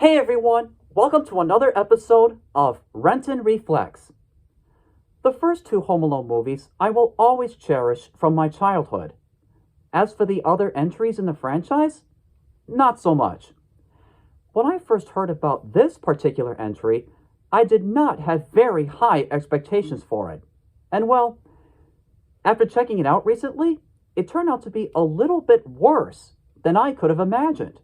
Hey everyone, welcome to another episode of Renton Reflects. The first two Home Alone movies I will always cherish from my childhood. As for the other entries in the franchise, not so much. When I first heard about this particular entry, I did not have very high expectations for it. And well, after checking it out recently, it turned out to be a little bit worse than I could have imagined.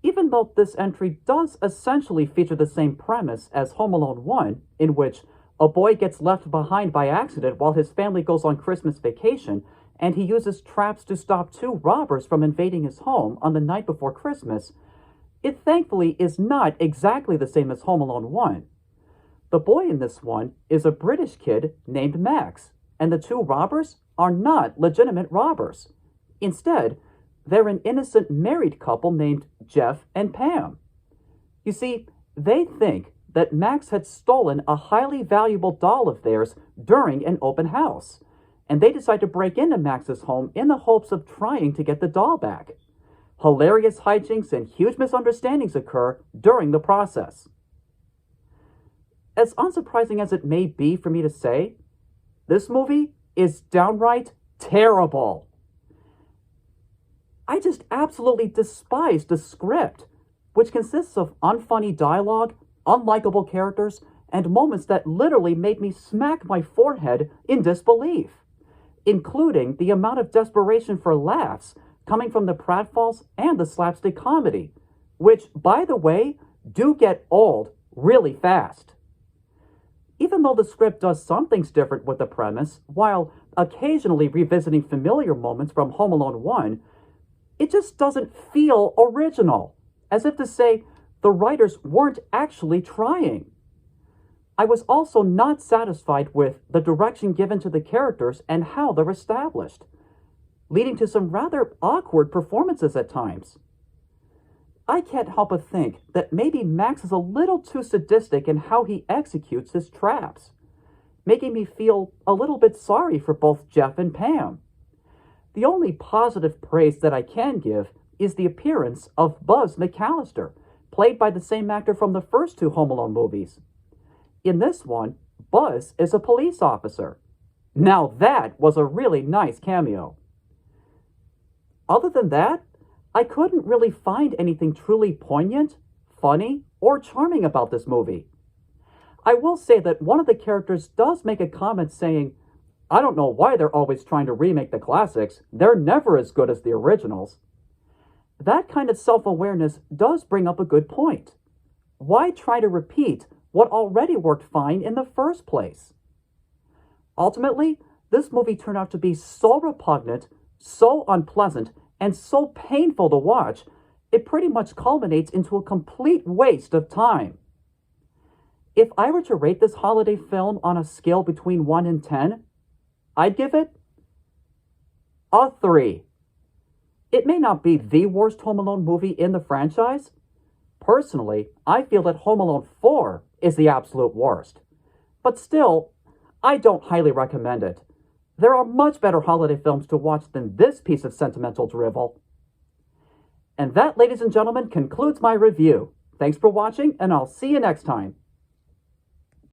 Even though this entry does essentially feature the same premise as Home Alone 1, in which a boy gets left behind by accident while his family goes on Christmas vacation, and he uses traps to stop two robbers from invading his home on the night before Christmas, it thankfully is not exactly the same as Home Alone 1. The boy in this one is a British kid named Max, and the two robbers are not legitimate robbers. Instead, they're an innocent married couple named Jeff and Pam. You see, they think that Max had stolen a highly valuable doll of theirs during an open house, and they decide to break into Max's home in the hopes of trying to get the doll back. Hilarious hijinks and huge misunderstandings occur during the process. As unsurprising as it may be for me to say, this movie is downright terrible. I just absolutely despise the script, which consists of unfunny dialogue, unlikable characters, and moments that literally made me smack my forehead in disbelief, including the amount of desperation for laughs coming from the pratfalls and the slapstick comedy, which, by the way, do get old really fast. Even though the script does some things different with the premise, while occasionally revisiting familiar moments from Home Alone 1, it just doesn't feel original, as if to say the writers weren't actually trying. I was also not satisfied with the direction given to the characters and how they're established, leading to some rather awkward performances at times. I can't help but think that maybe Max is a little too sadistic in how he executes his traps, making me feel a little bit sorry for both Jeff and Pam. The only positive praise that I can give is the appearance of Buzz McAllister, played by the same actor from the first two Home Alone movies. In this one, Buzz is a police officer. Now that was a really nice cameo. Other than that, I couldn't really find anything truly poignant, funny, or charming about this movie. I will say that one of the characters does make a comment saying, "I don't know why they're always trying to remake the classics. They're never as good as the originals." That kind of self-awareness does bring up a good point. Why try to repeat what already worked fine in the first place? Ultimately, this movie turned out to be so repugnant, so unpleasant, and so painful to watch, it pretty much culminates into a complete waste of time. If I were to rate this holiday film on a scale between 1 and 10, I'd give it a 3. It may not be the worst Home Alone movie in the franchise. Personally, I feel that Home Alone 4 is the absolute worst. But still, I don't highly recommend it. There are much better holiday films to watch than this piece of sentimental drivel. And that, ladies and gentlemen, concludes my review. Thanks for watching, and I'll see you next time.